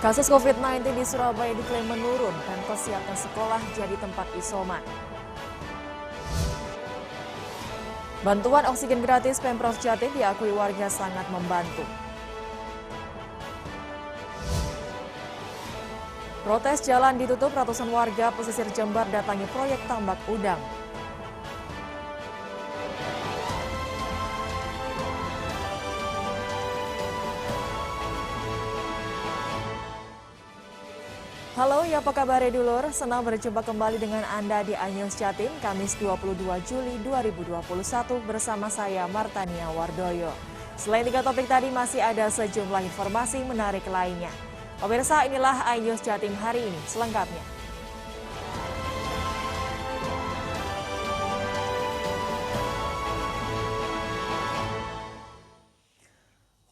Kasus COVID-19 di Surabaya diklaim menurun dan persiapan sekolah jadi tempat isoman. Bantuan oksigen gratis Pemprov Jatim diakui warga sangat membantu. Protes jalan ditutup, ratusan warga pesisir Jember datangi proyek tambak udang. Halo, ya apa kabar dulur? Senang berjumpa kembali dengan Anda di iNews Jatim, Kamis 22 Juli 2021 bersama saya Martania Wardoyo. Selain 3 topik tadi masih ada sejumlah informasi menarik lainnya. Pemirsa, inilah iNews Jatim hari ini selengkapnya.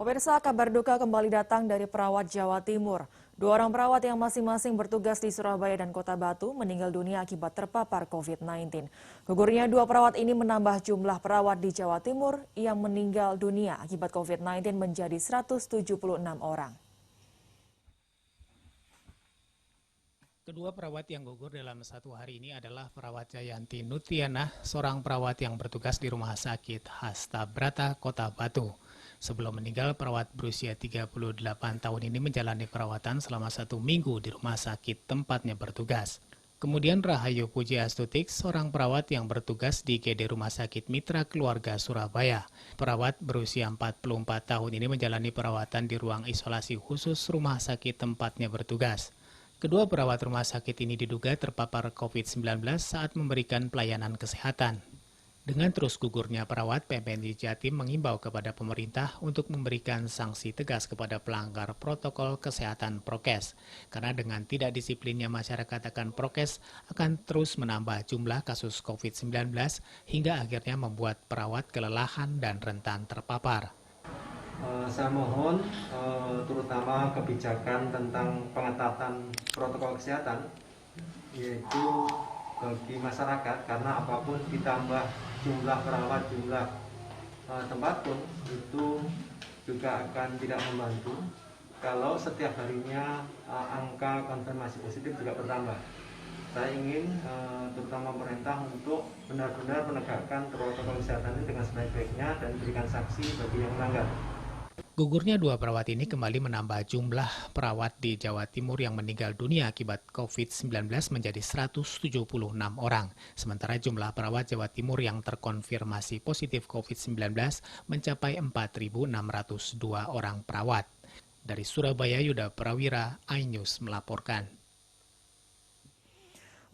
Pemirsa, kabar duka kembali datang dari perawat Jawa Timur. 2 orang perawat yang masing-masing bertugas di Surabaya dan Kota Batu meninggal dunia akibat terpapar COVID-19. Gugurnya 2 perawat ini menambah jumlah perawat di Jawa Timur yang meninggal dunia akibat COVID-19 menjadi 176 orang. Kedua perawat yang gugur dalam satu hari ini adalah perawat Jayanti Nutiana, seorang perawat yang bertugas di Rumah Sakit Hasta Brata, Kota Batu. Sebelum meninggal, perawat berusia 38 tahun ini menjalani perawatan selama 1 minggu di rumah sakit tempatnya bertugas. Kemudian Rahayu Puji Astutik, seorang perawat yang bertugas di GD Rumah Sakit Mitra Keluarga Surabaya. Perawat berusia 44 tahun ini menjalani perawatan di ruang isolasi khusus rumah sakit tempatnya bertugas. Kedua perawat rumah sakit ini diduga terpapar COVID-19 saat memberikan pelayanan kesehatan. Dengan terus gugurnya perawat, PMPNI Jatim mengimbau kepada pemerintah untuk memberikan sanksi tegas kepada pelanggar protokol kesehatan prokes. Karena dengan tidak disiplinnya masyarakat akan prokes akan terus menambah jumlah kasus COVID-19 hingga akhirnya membuat perawat kelelahan dan rentan terpapar. Saya mohon terutama kebijakan tentang pengetatan protokol kesehatan, yaitu bagi masyarakat, karena apapun ditambah jumlah perawat, jumlah tempat pun itu juga akan tidak membantu kalau setiap harinya angka konfirmasi positif juga bertambah. Saya ingin terutama pemerintah untuk benar-benar menegakkan protokol kesehatan ini dengan sebaik-baiknya dan berikan sanksi bagi yang melanggar. Gugurnya 2 perawat ini kembali menambah jumlah perawat di Jawa Timur yang meninggal dunia akibat COVID-19 menjadi 176 orang. Sementara jumlah perawat Jawa Timur yang terkonfirmasi positif COVID-19 mencapai 4.602 orang perawat. Dari Surabaya, Yuda Prawira, iNews melaporkan.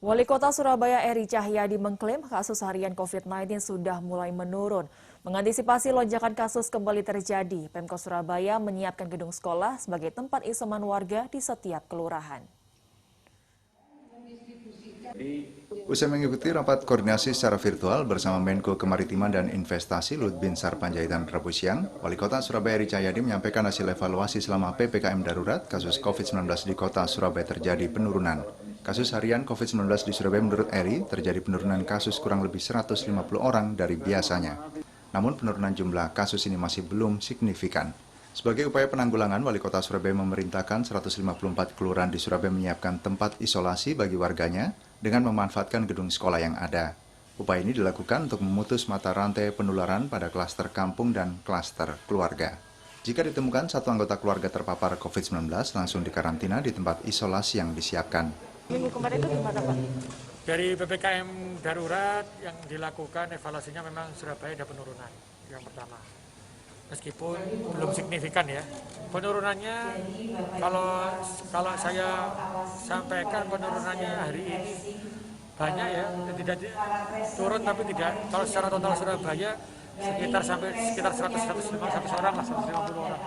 Wali Kota Surabaya Eri Cahyadi mengklaim kasus harian COVID-19 sudah mulai menurun. Mengantisipasi lonjakan kasus kembali terjadi, Pemkot Surabaya menyiapkan gedung sekolah sebagai tempat isoman warga di setiap kelurahan. Usai mengikuti rapat koordinasi secara virtual bersama Menko Kemaritiman dan Investasi Luhut Binsar Panjaitan Rabu siang, Wali Kota Surabaya Eri Cahyadi menyampaikan hasil evaluasi selama PPKM darurat kasus COVID-19 di Kota Surabaya terjadi penurunan. Kasus harian COVID-19 di Surabaya menurut Eri terjadi penurunan kasus kurang lebih 150 orang dari biasanya. Namun penurunan jumlah kasus ini masih belum signifikan. Sebagai upaya penanggulangan, Wali Kota Surabaya memerintahkan 154 kelurahan di Surabaya menyiapkan tempat isolasi bagi warganya dengan memanfaatkan gedung sekolah yang ada. Upaya ini dilakukan untuk memutus mata rantai penularan pada klaster kampung dan klaster keluarga. Jika ditemukan satu anggota keluarga terpapar COVID-19, langsung dikarantina di tempat isolasi yang disiapkan. Minggu kemarin itu gimana, Pak? Dari PPKM darurat yang dilakukan evaluasinya memang Surabaya ada penurunan yang pertama. Meskipun belum signifikan ya. Penurunannya kalau saya sampaikan penurunannya hari ini banyak ya, tidak turun tapi tidak. Kalau secara total Surabaya sekitar 100-150 orang lah, 150 orang.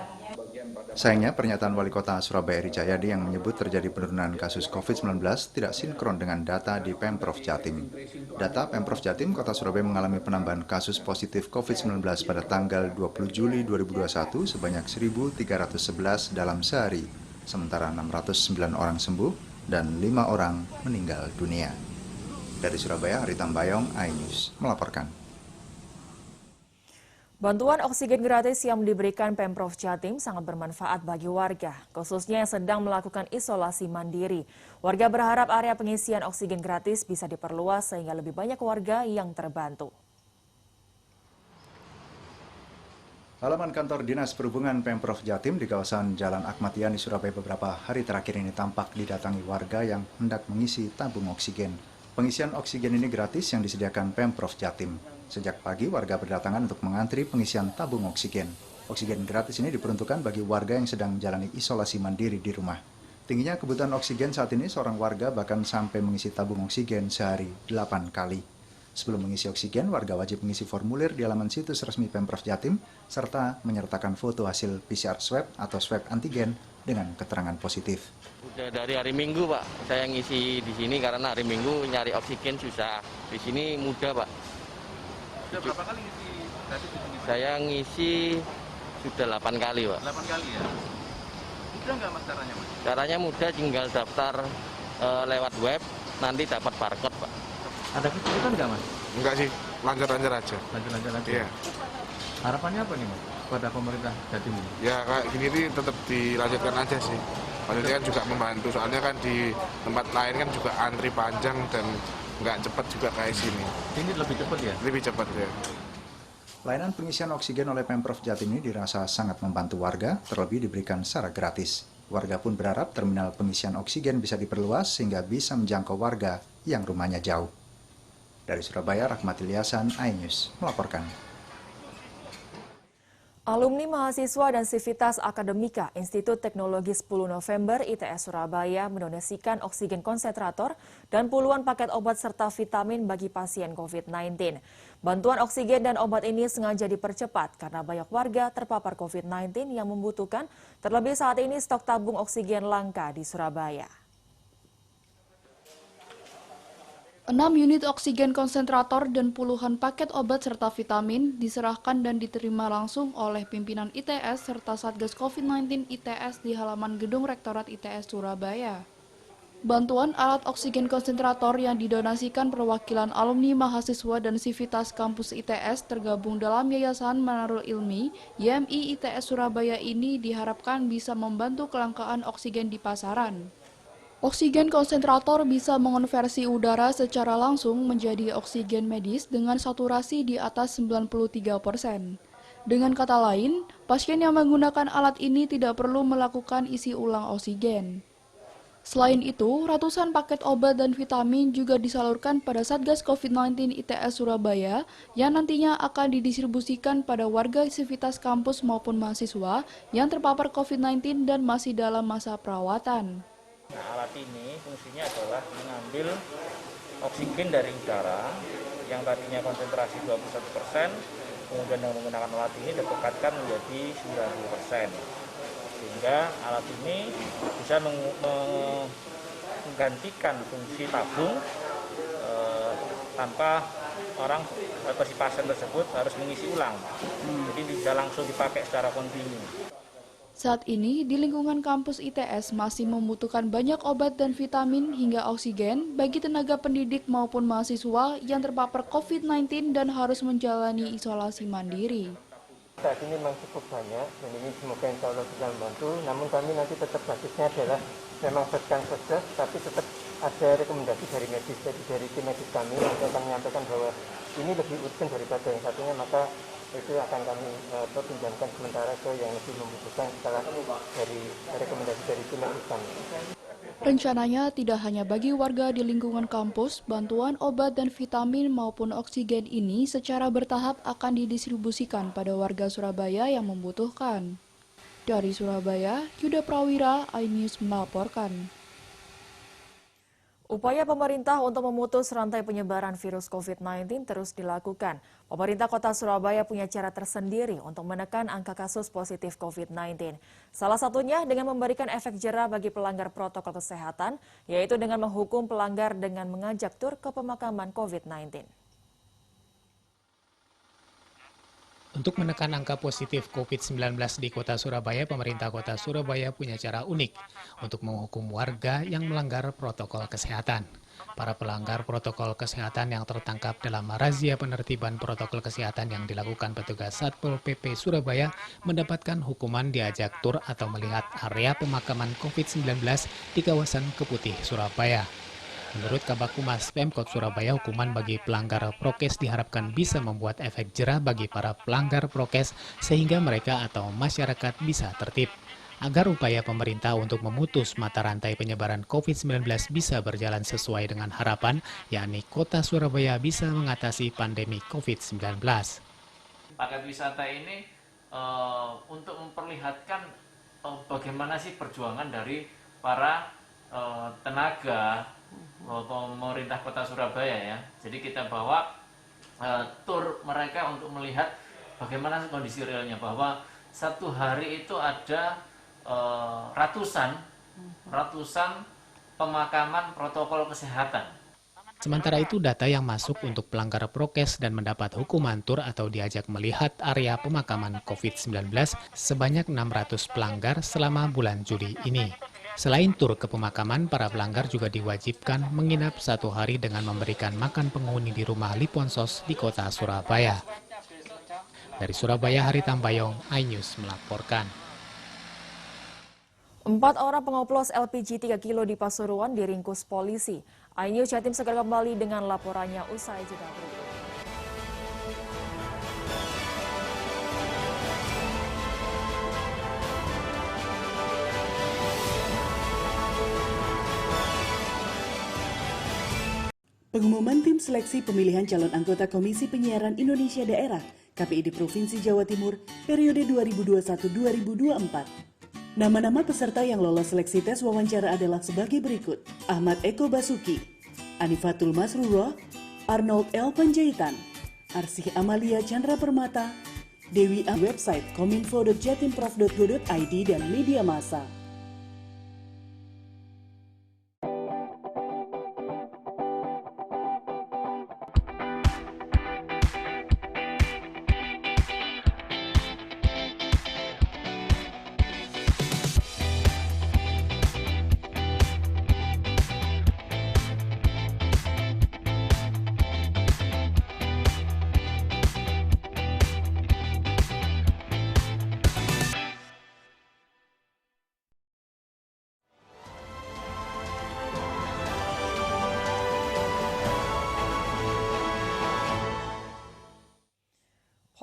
Sayangnya, pernyataan Wali Kota Surabaya Eri Cahyadi yang menyebut terjadi penurunan kasus COVID-19 tidak sinkron dengan data di Pemprov Jatim. Data Pemprov Jatim, Kota Surabaya mengalami penambahan kasus positif COVID-19 pada tanggal 20 Juli 2021 sebanyak 1.311 dalam sehari, sementara 609 orang sembuh dan 5 orang meninggal dunia. Dari Surabaya, Hari Tambayong, iNews melaporkan. Bantuan oksigen gratis yang diberikan Pemprov Jatim sangat bermanfaat bagi warga, khususnya yang sedang melakukan isolasi mandiri. Warga berharap area pengisian oksigen gratis bisa diperluas sehingga lebih banyak warga yang terbantu. Halaman kantor Dinas Perhubungan Pemprov Jatim di kawasan Jalan Ahmad Yani, Surabaya beberapa hari terakhir ini tampak didatangi warga yang hendak mengisi tabung oksigen. Pengisian oksigen ini gratis yang disediakan Pemprov Jatim. Sejak pagi warga berdatangan untuk mengantri pengisian tabung oksigen. Oksigen gratis ini diperuntukkan bagi warga yang sedang menjalani isolasi mandiri di rumah. Tingginya kebutuhan oksigen saat ini, seorang warga bahkan sampai mengisi tabung oksigen sehari 8 kali. Sebelum mengisi oksigen, warga wajib mengisi formulir di halaman situs resmi Pemprov Jatim, serta menyertakan foto hasil PCR swab atau swab antigen dengan keterangan positif. Udah dari hari Minggu, Pak. Saya ngisi di sini karena hari Minggu nyari oksigen susah. Di sini mudah, Pak. Sudah berapa kali ngisi gratis di sini, Pak? Saya ngisi sudah 8 kali, Pak. 8 kali ya? Mudah nggak Mas caranya, Mas? Caranya mudah, tinggal daftar lewat web, nanti dapat barcode, Pak. Ada kesulitan nggak, Mas? Enggak sih, lancar-lancar aja. Lanjut-lanjut aja. Iya. Harapannya apa nih, Mas? Pada pemerintah Jatim ini? Ya kayak gini nih tetap dilanjutkan aja sih. Maksudnya kan juga membantu, soalnya kan di tempat lain kan juga antri panjang dan nggak cepat juga kayak sini. Ini lebih cepat ya? Lebih cepat ya. Layanan pengisian oksigen oleh Pemprov Jatim ini dirasa sangat membantu warga, terlebih diberikan secara gratis. Warga pun berharap terminal pengisian oksigen bisa diperluas sehingga bisa menjangkau warga yang rumahnya jauh. Dari Surabaya, Rahmat Ilyasan, iNews melaporkan. Alumni mahasiswa dan Sivitas Akademika Institut Teknologi 10 November ITS Surabaya mendonasikan oksigen konsentrator dan puluhan paket obat serta vitamin bagi pasien COVID-19. Bantuan oksigen dan obat ini sengaja dipercepat karena banyak warga terpapar COVID-19 yang membutuhkan, terlebih saat ini stok tabung oksigen langka di Surabaya. 6 unit oksigen konsentrator dan puluhan paket obat serta vitamin diserahkan dan diterima langsung oleh pimpinan ITS serta Satgas COVID-19 ITS di halaman gedung Rektorat ITS Surabaya. Bantuan alat oksigen konsentrator yang didonasikan perwakilan alumni mahasiswa dan Sivitas kampus ITS tergabung dalam Yayasan Manarul Ilmi YMI ITS Surabaya ini diharapkan bisa membantu kelangkaan oksigen di pasaran. Oksigen konsentrator bisa mengonversi udara secara langsung menjadi oksigen medis dengan saturasi di atas 93%. Dengan kata lain, pasien yang menggunakan alat ini tidak perlu melakukan isi ulang oksigen. Selain itu, ratusan paket obat dan vitamin juga disalurkan pada Satgas COVID-19 ITS Surabaya yang nantinya akan didistribusikan pada warga Sivitas kampus maupun mahasiswa yang terpapar COVID-19 dan masih dalam masa perawatan. Nah, alat ini fungsinya adalah mengambil oksigen dari udara yang tadinya konsentrasi 21%, kemudian dengan menggunakan alat ini ditingkatkan menjadi 90%. Sehingga alat ini bisa menggantikan fungsi tabung tanpa orang atau si pasien tersebut harus mengisi ulang. Jadi bisa langsung dipakai secara kontinu. Saat ini, di lingkungan kampus ITS masih membutuhkan banyak obat dan vitamin hingga oksigen bagi tenaga pendidik maupun mahasiswa yang terpapar COVID-19 dan harus menjalani isolasi mandiri. Saat ini memang cukup banyak dan ini semoga insya Allah bisa membantu. Namun kami nanti tetap basisnya adalah memang Satgas, tapi tetap ada rekomendasi dari medis, dari tim medis kami yang akan menyampaikan bahwa ini lebih urgent daripada yang satunya, maka itu akan kami pinjamkan sementara ke yang lebih membutuhkan setelah dari rekomendasi dari tim medis kami. Rencananya tidak hanya bagi warga di lingkungan kampus, bantuan obat dan vitamin maupun oksigen ini secara bertahap akan didistribusikan pada warga Surabaya yang membutuhkan. Dari Surabaya, Yuda Prawira, iNews melaporkan. Upaya pemerintah untuk memutus rantai penyebaran virus COVID-19 terus dilakukan. Pemerintah Kota Surabaya punya cara tersendiri untuk menekan angka kasus positif COVID-19. Salah satunya dengan memberikan efek jera bagi pelanggar protokol kesehatan, yaitu dengan menghukum pelanggar dengan mengajak tur ke pemakaman COVID-19. Untuk menekan angka positif COVID-19 di Kota Surabaya, pemerintah Kota Surabaya punya cara unik untuk menghukum warga yang melanggar protokol kesehatan. Para pelanggar protokol kesehatan yang tertangkap dalam razia penertiban protokol kesehatan yang dilakukan petugas Satpol PP Surabaya mendapatkan hukuman diajak tur atau melihat area pemakaman COVID-19 di kawasan Keputih, Surabaya. Menurut Kabag Humas Pemkot Surabaya, hukuman bagi pelanggar prokes diharapkan bisa membuat efek jera bagi para pelanggar prokes sehingga mereka atau masyarakat bisa tertib. Agar upaya pemerintah untuk memutus mata rantai penyebaran COVID-19 bisa berjalan sesuai dengan harapan, yakni Kota Surabaya bisa mengatasi pandemi COVID-19. Paket wisata ini untuk memperlihatkan bagaimana sih perjuangan dari para tenaga pemerintah Kota Surabaya ya. Jadi kita bawa tur mereka untuk melihat bagaimana kondisi realnya, bahwa satu hari itu ada ratusan pemakaman protokol kesehatan. Sementara itu, data yang masuk untuk pelanggar prokes dan mendapat hukuman tur atau diajak melihat area pemakaman COVID-19 sebanyak 600 pelanggar selama bulan Juli ini. Selain tur ke pemakaman, para pelanggar juga diwajibkan menginap 1 hari dengan memberikan makan penghuni di rumah Liponsos di Kota Surabaya. Dari Surabaya, Hari Tambayong, iNews melaporkan. 4 orang pengoplos LPG 3 kilo di Pasuruan diringkus polisi. iNews Jatim segera kembali dengan laporannya usai jeda berikut. Pengumuman tim seleksi pemilihan calon anggota Komisi Penyiaran Indonesia Daerah KPI di Provinsi Jawa Timur periode 2021-2024. Nama-nama peserta yang lolos seleksi tes wawancara adalah sebagai berikut: Ahmad Eko Basuki, Anifatul Masrurah, Arnold L. Panjaitan, Arsih Amalia Chandra Permata, Dewi A. Website kominfo.jatimprof.go.id dan media massa.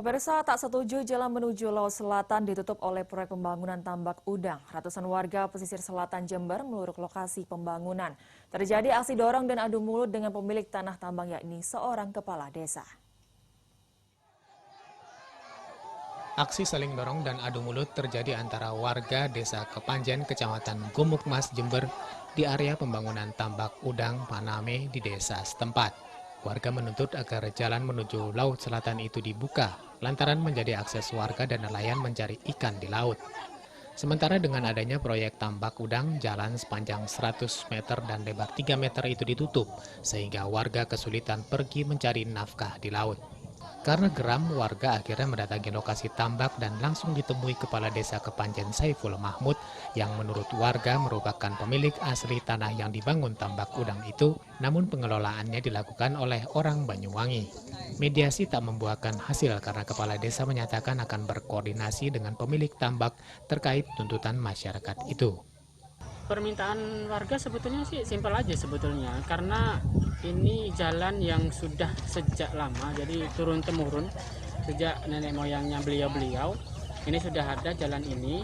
Pemirsa, tak setuju jalan menuju Laut Selatan ditutup oleh proyek pembangunan tambak udang. Ratusan warga pesisir selatan Jember meluruk lokasi pembangunan. Terjadi aksi dorong dan adu mulut dengan pemilik tanah tambang, yakni seorang kepala desa. Aksi saling dorong dan adu mulut terjadi antara warga desa Kepanjen, Kecamatan Gumukmas, Jember di area pembangunan tambak udang Paname di desa setempat. Warga menuntut agar jalan menuju Laut Selatan itu dibuka, lantaran menjadi akses warga dan nelayan mencari ikan di laut. Sementara dengan adanya proyek tambak udang, jalan sepanjang 100 meter dan lebar 3 meter itu ditutup, sehingga warga kesulitan pergi mencari nafkah di laut. Karena geram, warga akhirnya mendatangi lokasi tambak dan langsung ditemui Kepala Desa Kepanjen Saiful Mahmud yang menurut warga merupakan pemilik asli tanah yang dibangun tambak udang itu, namun pengelolaannya dilakukan oleh orang Banyuwangi. Mediasi tak membuahkan hasil karena Kepala Desa menyatakan akan berkoordinasi dengan pemilik tambak terkait tuntutan masyarakat itu. Permintaan warga sebetulnya sih simpel aja sebetulnya, karena ini jalan yang sudah sejak lama, jadi turun-temurun sejak nenek moyangnya beliau-beliau. Ini sudah ada jalan ini,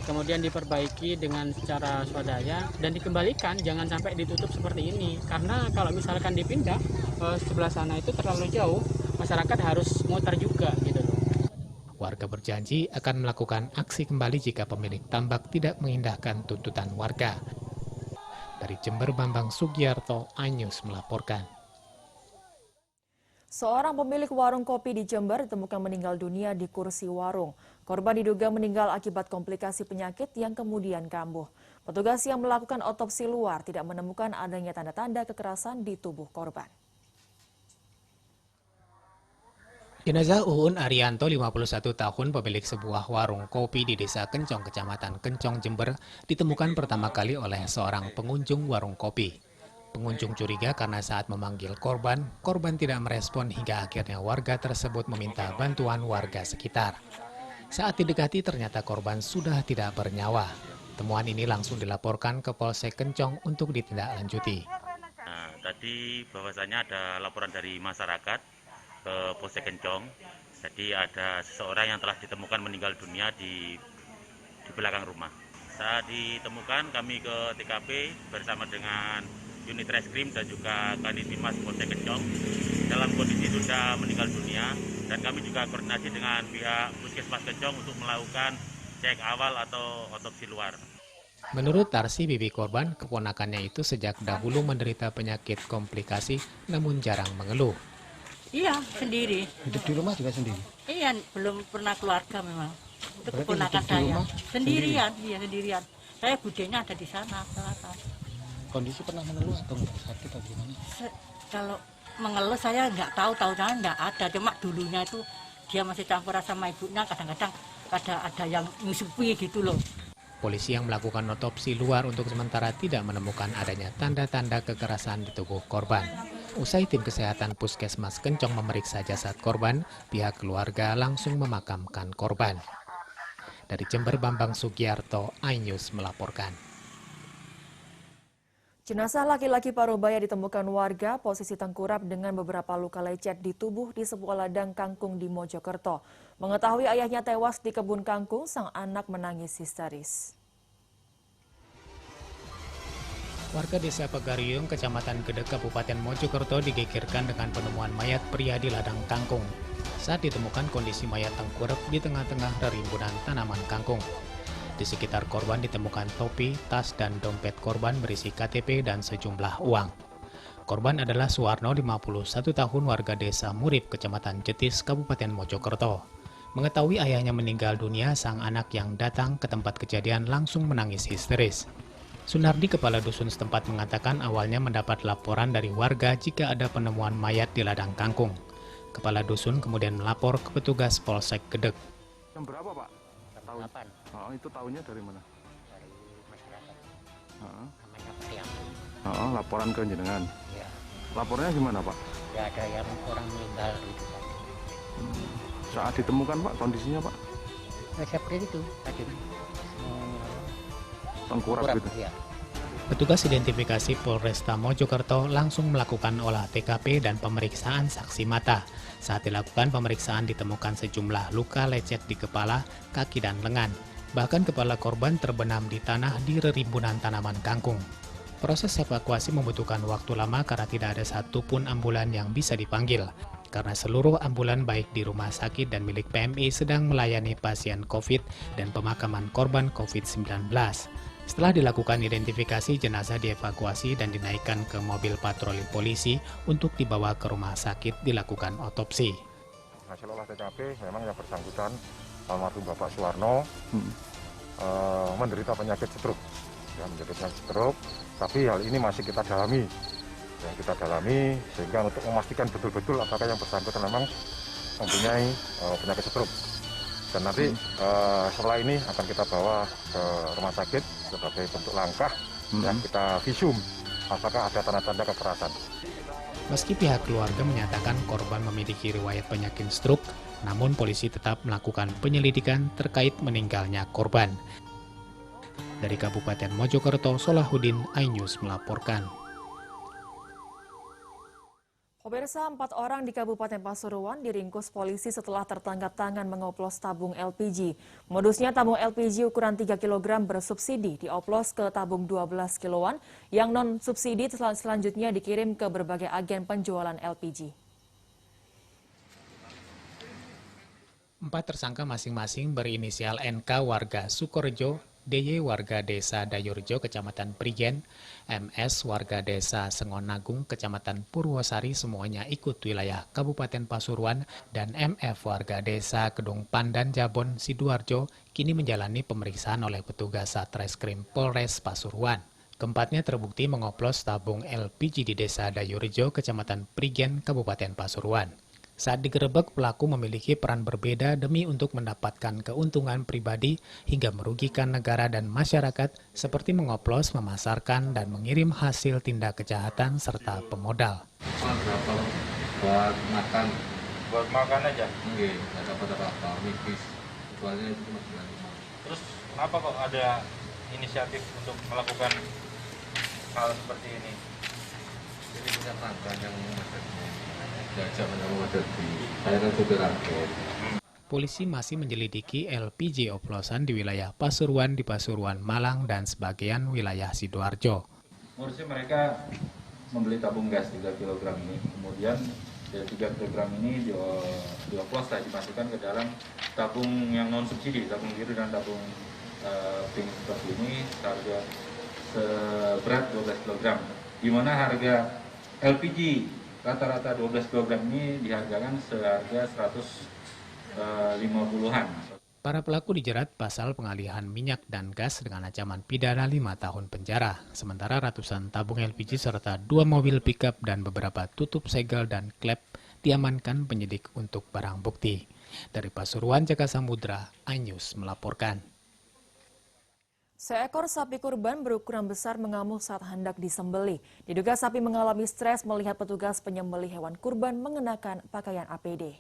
kemudian diperbaiki dengan secara swadaya dan dikembalikan, jangan sampai ditutup seperti ini. Karena kalau misalkan dipindah sebelah sana itu terlalu jauh, masyarakat harus muter juga gitu loh. Warga berjanji akan melakukan aksi kembali jika pemilik tambak tidak mengindahkan tuntutan warga. Dari Jember, Bambang Sugiarto, iNews melaporkan. Seorang pemilik warung kopi di Jember ditemukan meninggal dunia di kursi warung. Korban diduga meninggal akibat komplikasi penyakit yang kemudian kambuh. Petugas yang melakukan otopsi luar tidak menemukan adanya tanda-tanda kekerasan di tubuh korban. Jenazah Uun Arianto, 51 tahun, pemilik sebuah warung kopi di Desa Kencong, Kecamatan Kencong, Jember, ditemukan pertama kali oleh seorang pengunjung warung kopi. Pengunjung curiga karena saat memanggil korban tidak merespon hingga akhirnya warga tersebut meminta bantuan warga sekitar. Saat didekati ternyata korban sudah tidak bernyawa. Temuan ini langsung dilaporkan ke Polsek Kencong untuk ditindaklanjuti. Nah, tadi bahwasanya ada laporan dari masyarakat ke Polsek Kencong. Jadi ada seseorang yang telah ditemukan meninggal dunia di belakang rumah. Saat ditemukan kami ke TKP bersama dengan unit reskrim dan juga Kanitimas Polsek Kencong dalam kondisi sudah meninggal dunia, dan kami juga koordinasi dengan pihak Puskesmas Kencong untuk melakukan cek awal atau otopsi luar. Menurut Tarsi, bibi korban, keponakannya itu sejak dahulu menderita penyakit komplikasi namun jarang mengeluh. Iya, sendiri. Hidup di rumah juga sendiri? Iya, belum pernah keluarga memang. Itu keponakan saya. Sendirian, iya sendirian. Saya budenya ada di sana, selatan. Kondisi pernah mengeluh atau sakit atau gimana? Kalau mengeluh saya nggak tahu-tahunya nggak ada. Cuma dulunya itu dia masih campuran sama ibunya, kadang-kadang ada yang nyusupi gitu loh. Polisi yang melakukan otopsi luar untuk sementara tidak menemukan adanya tanda-tanda kekerasan di tubuh korban. Usai tim kesehatan Puskesmas Kencong memeriksa jasad korban, pihak keluarga langsung memakamkan korban. Dari Jember, Bambang Sugiarto, iNews melaporkan. Jenazah laki-laki Parubaya ditemukan warga posisi tengkurap dengan beberapa luka lecet di tubuh di sebuah ladang kangkung di Mojokerto. Mengetahui ayahnya tewas di kebun kangkung, sang anak menangis histeris. Warga desa Pagariung, Kecamatan Gedek, Kabupaten Mojokerto digegerkan dengan penemuan mayat pria di ladang kangkung. Saat ditemukan kondisi mayat tengkurap di tengah-tengah rimbunan tanaman kangkung. Di sekitar korban ditemukan topi, tas, dan dompet korban berisi KTP dan sejumlah uang. Korban adalah Suwarno, 51 tahun, warga desa Murip, Kecamatan Jetis, Kabupaten Mojokerto. Mengetahui ayahnya meninggal dunia, sang anak yang datang ke tempat kejadian langsung menangis histeris. Sunardi, kepala dusun setempat, mengatakan awalnya mendapat laporan dari warga jika ada penemuan mayat di ladang kangkung. Kepala dusun kemudian melapor ke petugas Polsek Gedek. Jam berapa, Pak? Tahun. 8. Oh, itu tahunya dari mana? Dari masyarakat. Namanya Priam. Laporan ke jenengan. Ya. Lapornya gimana, Pak? Ya ada yang orang meninggal gitu. Saat ditemukan, Pak, kondisinya, Pak? Seperti itu tadi. Tengkurap gitu. Ya. Petugas identifikasi Polresta Mojokerto langsung melakukan olah TKP dan pemeriksaan saksi mata. Saat dilakukan pemeriksaan ditemukan sejumlah luka lecet di kepala, kaki, dan lengan. Bahkan kepala korban terbenam di tanah di rimbunan tanaman kangkung. Proses evakuasi membutuhkan waktu lama karena tidak ada satupun ambulan yang bisa dipanggil. Karena seluruh ambulan baik di rumah sakit dan milik PMI sedang melayani pasien COVID dan pemakaman korban COVID-19. Setelah dilakukan identifikasi, jenazah dievakuasi dan dinaikkan ke mobil patroli polisi untuk dibawa ke rumah sakit dilakukan otopsi. Hasil olah TKP memang yang bersangkutan almarhum Bapak Suwarno menderita penyakit stroke. Ya, menderita penyakit stroke, tapi hal ini masih kita dalami. Yang kita dalami sehingga untuk memastikan betul-betul apakah yang bersangkutan memang mempunyai penyakit stroke. Dan nanti setelah ini akan kita bawa ke rumah sakit sebagai bentuk langkah yang kita visum apakah ada tanda-tanda kekerasan. Meski pihak keluarga menyatakan korban memiliki riwayat penyakit stroke, namun polisi tetap melakukan penyelidikan terkait meninggalnya korban. Dari Kabupaten Mojokerto, Solahuddin, iNews melaporkan. Pemirsa, 4 orang di Kabupaten Pasuruan diringkus polisi setelah tertangkap tangan mengoplos tabung LPG. Modusnya tabung LPG ukuran 3 kg bersubsidi dioplos ke tabung 12 kiloan yang non-subsidi selanjutnya dikirim ke berbagai agen penjualan LPG. 4 tersangka masing-masing berinisial NK warga Sukorejo, DY warga desa Dayurjo, Kecamatan Prigen, MS warga desa Sengonagung, Kecamatan Purwosari, semuanya ikut wilayah Kabupaten Pasuruan, dan MF warga desa Kedung Pandan Jabon, Sidoarjo, kini menjalani pemeriksaan oleh petugas Satreskrim Polres Pasuruan. Keempatnya terbukti mengoplos tabung LPG di desa Dayurjo, Kecamatan Prigen, Kabupaten Pasuruan. Saat digerebek, pelaku memiliki peran berbeda demi untuk mendapatkan keuntungan pribadi hingga merugikan negara dan masyarakat seperti mengoplos, memasarkan, dan mengirim hasil tindak kejahatan serta pemodal. Berapa buat makan? Buat makan aja? Enggak, nggak dapat apa-apa, nipis. Jualnya itu cuma 95. Terus kenapa kok ada inisiatif untuk melakukan hal seperti ini? Jadi punya tangga yang diajak menyambut saya kan supir angkot. Polisi masih menyelidiki LPG oplosan di wilayah Pasuruan, Malang, dan sebagian wilayah Sidoarjo. Modusnya mereka membeli tabung gas 3 kg ini, kemudian dari 3 kg ini dioplos, dimasukkan ke dalam tabung yang non subsidi, tabung biru dan tabung pink seperti ini, harga seberat 12 kg, di mana harga LPG rata-rata 12 kg ini dihargakan seharga 150-an. Para pelaku dijerat pasal pengalihan minyak dan gas dengan ancaman pidana 5 tahun penjara. Sementara ratusan tabung LPG serta 2 mobil pickup dan beberapa tutup segel dan klep diamankan penyidik untuk barang bukti. Dari Pasuruan, Jaka Samudra, iNews melaporkan. Seekor sapi kurban berukuran besar mengamuk saat hendak disembelih. Diduga sapi mengalami stres melihat petugas penyembelih hewan kurban mengenakan pakaian APD.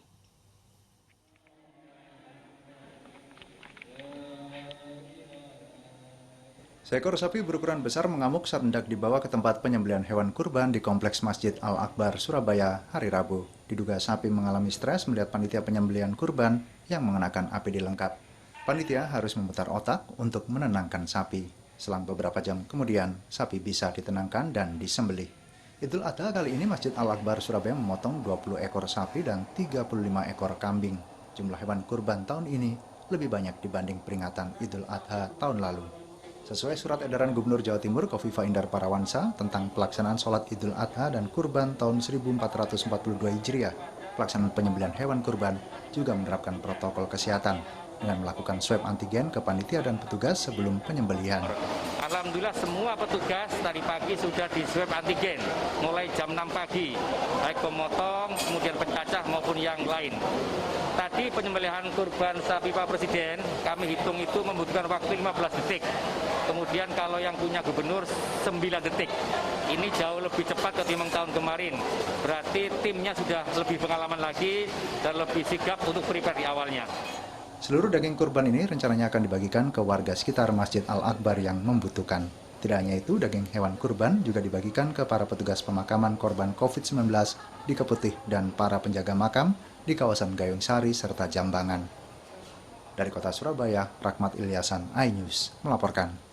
Seekor sapi berukuran besar mengamuk saat hendak dibawa ke tempat penyembelihan hewan kurban di Kompleks Masjid Al-Akbar, Surabaya, hari Rabu. Diduga sapi mengalami stres melihat panitia penyembelihan kurban yang mengenakan APD lengkap. Panitia harus memutar otak untuk menenangkan sapi. Selang beberapa jam kemudian, sapi bisa ditenangkan dan disembelih. Idul Adha kali ini Masjid Al-Akbar Surabaya memotong 20 ekor sapi dan 35 ekor kambing. Jumlah hewan kurban tahun ini lebih banyak dibanding peringatan Idul Adha tahun lalu. Sesuai surat edaran Gubernur Jawa Timur Kofifa Indar Parawansa tentang pelaksanaan sholat Idul Adha dan kurban tahun 1442 Hijriah, pelaksanaan penyembelihan hewan kurban juga menerapkan protokol kesehatan dengan melakukan swab antigen ke panitia dan petugas sebelum penyembelihan. Alhamdulillah semua petugas tadi pagi sudah di swab antigen mulai jam 6 pagi, baik pemotong, kemudian pencacah maupun yang lain. Tadi penyembelihan kurban sapi Pak Presiden kami hitung itu membutuhkan waktu 15 detik. Kemudian kalau yang punya gubernur 9 detik. Ini jauh lebih cepat ketimbang tahun kemarin. Berarti timnya sudah lebih pengalaman lagi dan lebih sigap untuk prepare di awalnya. Seluruh daging kurban ini rencananya akan dibagikan ke warga sekitar Masjid Al-Akbar yang membutuhkan. Tidak hanya itu, daging hewan kurban juga dibagikan ke para petugas pemakaman korban COVID-19 di Keputih dan para penjaga makam di kawasan Gayung Sari serta Jambangan. Dari kota Surabaya, Rahmat Ilyasan, iNews melaporkan.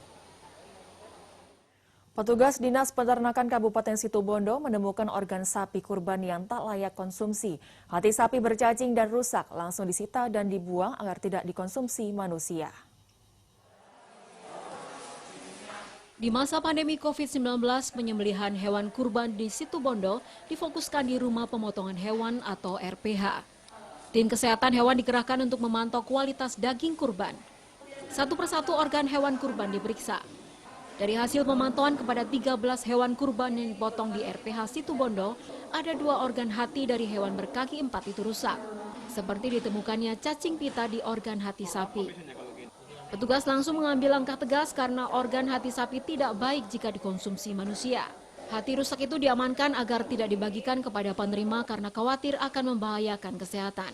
Petugas Dinas Peternakan Kabupaten Situbondo menemukan organ sapi kurban yang tak layak konsumsi. Hati sapi bercacing dan rusak langsung disita dan dibuang agar tidak dikonsumsi manusia. Di masa pandemi COVID-19, penyembelihan hewan kurban di Situbondo difokuskan di Rumah Pemotongan Hewan atau RPH. Tim kesehatan hewan dikerahkan untuk memantau kualitas daging kurban. Satu persatu organ hewan kurban diperiksa. Dari hasil pemantauan kepada 13 hewan kurban yang dipotong di RPH Situbondo, ada 2 organ hati dari hewan berkaki 4 itu rusak. Seperti ditemukannya cacing pita di organ hati sapi. Petugas langsung mengambil langkah tegas karena organ hati sapi tidak baik jika dikonsumsi manusia. Hati rusak itu diamankan agar tidak dibagikan kepada penerima karena khawatir akan membahayakan kesehatan.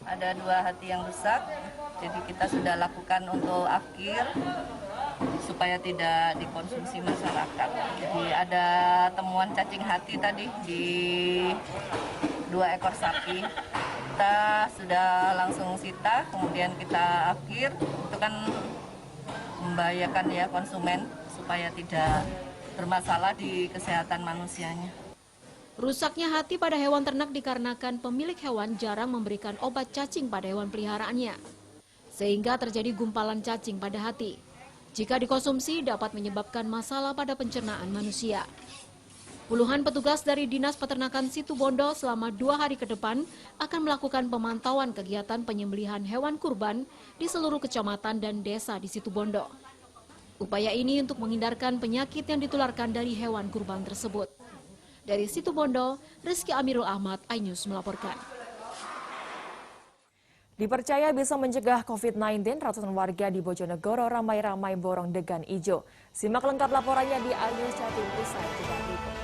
Ada 2 hati yang rusak, jadi kita sudah lakukan untuk afkir supaya tidak dikonsumsi masyarakat. Jadi ada temuan cacing hati tadi di 2 ekor sapi. Kita sudah langsung sita, kemudian kita afkir. Itu kan membahayakan ya konsumen supaya tidak bermasalah di kesehatan manusianya. Rusaknya hati pada hewan ternak dikarenakan pemilik hewan jarang memberikan obat cacing pada hewan peliharaannya, sehingga terjadi gumpalan cacing pada hati. Jika dikonsumsi dapat menyebabkan masalah pada pencernaan manusia. Puluhan petugas dari Dinas Peternakan Situbondo selama 2 hari ke depan akan melakukan pemantauan kegiatan penyembelihan hewan kurban di seluruh kecamatan dan desa di Situbondo. Upaya ini untuk menghindarkan penyakit yang ditularkan dari hewan kurban tersebut. Dari Situbondo, Rizky Amirul Ahmad, iNews melaporkan. Dipercaya bisa mencegah COVID-19, ratusan warga di Bojonegoro ramai-ramai borong degan ijo. Simak lengkap laporannya di iNews Jatim usai jeda berikut.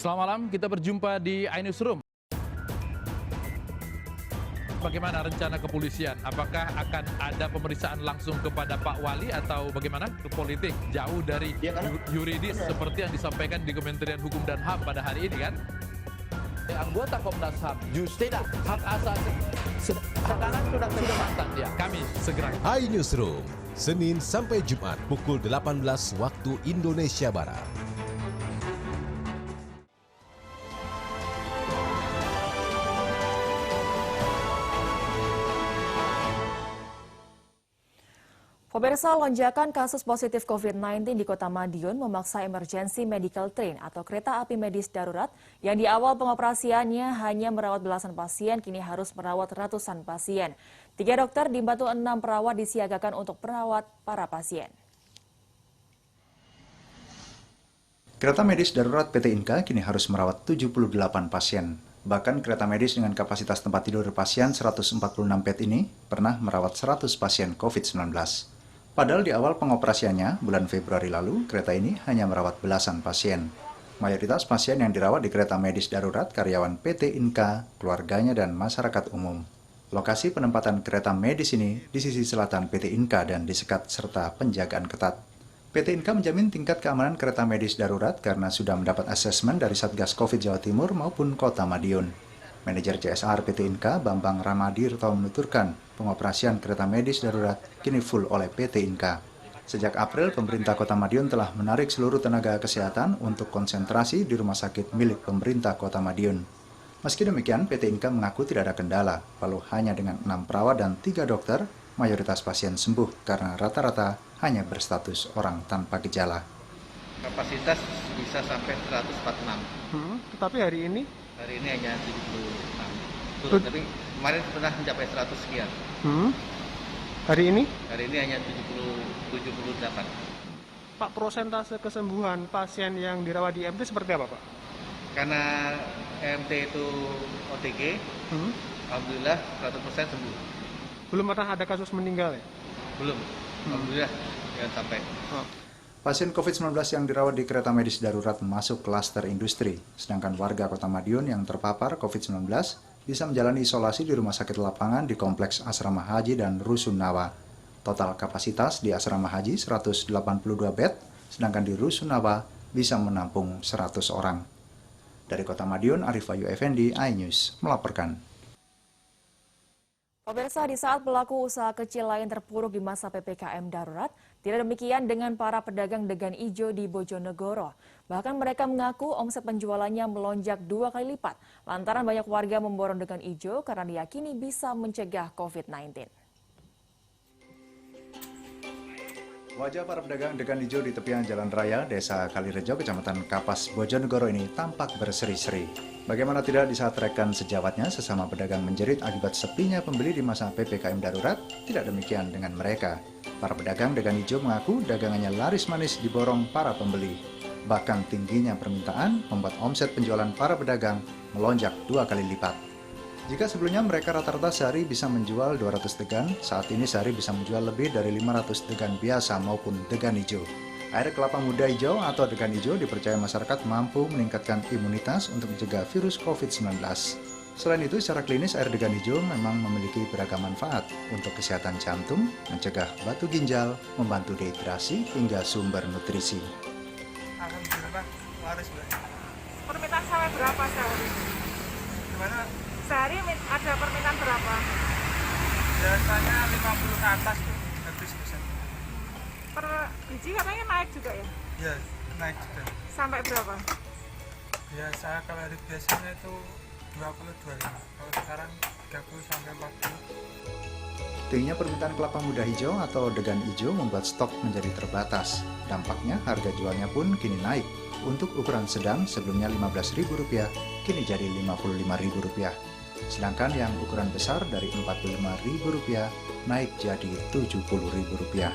Selamat malam, kita berjumpa di iNewsroom. Bagaimana rencana kepolisian? Apakah akan ada pemeriksaan langsung kepada Pak Wali atau bagaimana? Politik jauh dari yuridis seperti yang disampaikan di Kementerian Hukum dan HAM pada hari ini kan? Anggota Komnas HAM justru tidak hak asasi sekarang sudah matang dia. Kami segera. iNewsroom, Senin sampai Jumat pukul 18 waktu Indonesia Barat. Pemirsa, lonjakan kasus positif COVID-19 di Kota Madiun memaksa emergency medical train atau kereta api medis darurat yang di awal pengoperasiannya hanya merawat belasan pasien, kini harus merawat ratusan pasien. 3 dokter dibantu 6 perawat disiagakan untuk merawat para pasien. Kereta medis darurat PT Inka kini harus merawat 78 pasien. Bahkan kereta medis dengan kapasitas tempat tidur pasien 146 bed ini pernah merawat 100 pasien COVID-19. Padahal di awal pengoperasiannya, bulan Februari lalu, kereta ini hanya merawat belasan pasien. Mayoritas pasien yang dirawat di kereta medis darurat karyawan PT Inka, keluarganya, dan masyarakat umum. Lokasi penempatan kereta medis ini di sisi selatan PT Inka dan disekat serta penjagaan ketat. PT Inka menjamin tingkat keamanan kereta medis darurat karena sudah mendapat asesmen dari Satgas Covid Jawa Timur maupun Kota Madiun. Manajer CSR PT Inka, Bambang Ramadirto menuturkan, pengoperasian kereta medis darurat kini full oleh PT Inka. Sejak April, pemerintah Kota Madiun telah menarik seluruh tenaga kesehatan untuk konsentrasi di rumah sakit milik pemerintah Kota Madiun. Meski demikian, PT Inka mengaku tidak ada kendala, walau hanya dengan 6 perawat dan 3 dokter, mayoritas pasien sembuh karena rata-rata hanya berstatus orang tanpa gejala. Kapasitas bisa sampai 146. Tetapi hari ini? Hari ini hanya 76. Turun, tapi kemarin pernah mencapai 100 sekian. Hari ini? Hari ini hanya 78. Pak, prosentase kesembuhan pasien yang dirawat di MT seperti apa, Pak? Karena MT itu OTG, alhamdulillah 100% sembuh. Belum pernah ada kasus meninggal ya? Belum, alhamdulillah jangan sampai. Pasien COVID-19 yang dirawat di kereta medis darurat masuk klaster industri, sedangkan warga Kota Madiun yang terpapar COVID-19 bisa menjalani isolasi di rumah sakit lapangan di Kompleks Asrama Haji dan Rusunawa. Total kapasitas di Asrama Haji 182 bed, sedangkan di Rusunawa bisa menampung 100 orang. Dari Kota Madiun, Arif Ayu Effendi, iNews melaporkan. Pemirsa, di saat pelaku usaha kecil lain terpuruk di masa PPKM darurat, tidak demikian dengan para pedagang degan ijo di Bojonegoro. Bahkan mereka mengaku omset penjualannya melonjak 2 kali lipat, lantaran banyak warga memborong degan ijo karena diyakini bisa mencegah COVID-19. Wajah para pedagang degan ijo di tepian Jalan Raya, Desa Kalirejo, Kecamatan Kapas, Bojonegoro ini tampak berseri-seri. Bagaimana tidak di saat rekan sejawatnya sesama pedagang menjerit akibat sepinya pembeli di masa PPKM darurat, tidak demikian dengan mereka. Para pedagang degan ijo mengaku dagangannya laris manis diborong para pembeli. Bahkan tingginya permintaan membuat omset penjualan para pedagang melonjak 2 kali lipat. Jika sebelumnya mereka rata-rata sehari bisa menjual 200 degan, saat ini sehari bisa menjual lebih dari 500 degan biasa maupun degan hijau. Air kelapa muda hijau atau degan hijau dipercaya masyarakat mampu meningkatkan imunitas untuk mencegah virus COVID-19. Selain itu, secara klinis air degan hijau memang memiliki beragam manfaat untuk kesehatan jantung, mencegah batu ginjal, membantu dehidrasi, hingga sumber nutrisi. Alhamdulillah, laris, Mbak. Permintaan sampai berapa sehari? Gimana? Sehari ada permintaan berapa? Biasanya 50 ke atas tuh habis bisa. Per biji katanya naik juga ya? Ya, naik juga. Sampai berapa? Biasa kalau hari biasanya itu 22.000. Kalau sekarang 30 sampai 40. Tingginya permintaan kelapa muda hijau atau degan hijau membuat stok menjadi terbatas. Dampaknya harga jualnya pun kini naik. Untuk ukuran sedang sebelumnya Rp15.000 kini jadi Rp55.000. Sedangkan yang ukuran besar dari Rp45.000 naik jadi Rp70.000.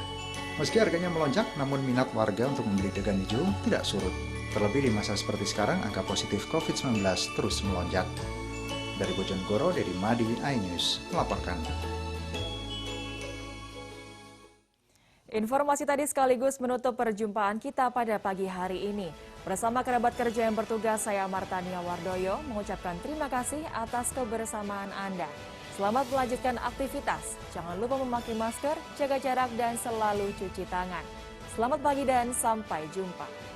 Meski harganya melonjak, namun minat warga untuk membeli degan hijau tidak surut. Terlebih di masa seperti sekarang, angka positif COVID-19 terus melonjak. Dari Bojonegoro, Dedi Madi, iNews melaporkan. Informasi tadi sekaligus menutup perjumpaan kita pada pagi hari ini. Bersama kerabat kerja yang bertugas, saya Martania Wardoyo mengucapkan terima kasih atas kebersamaan Anda. Selamat melanjutkan aktivitas. Jangan lupa memakai masker, jaga jarak, dan selalu cuci tangan. Selamat pagi dan sampai jumpa.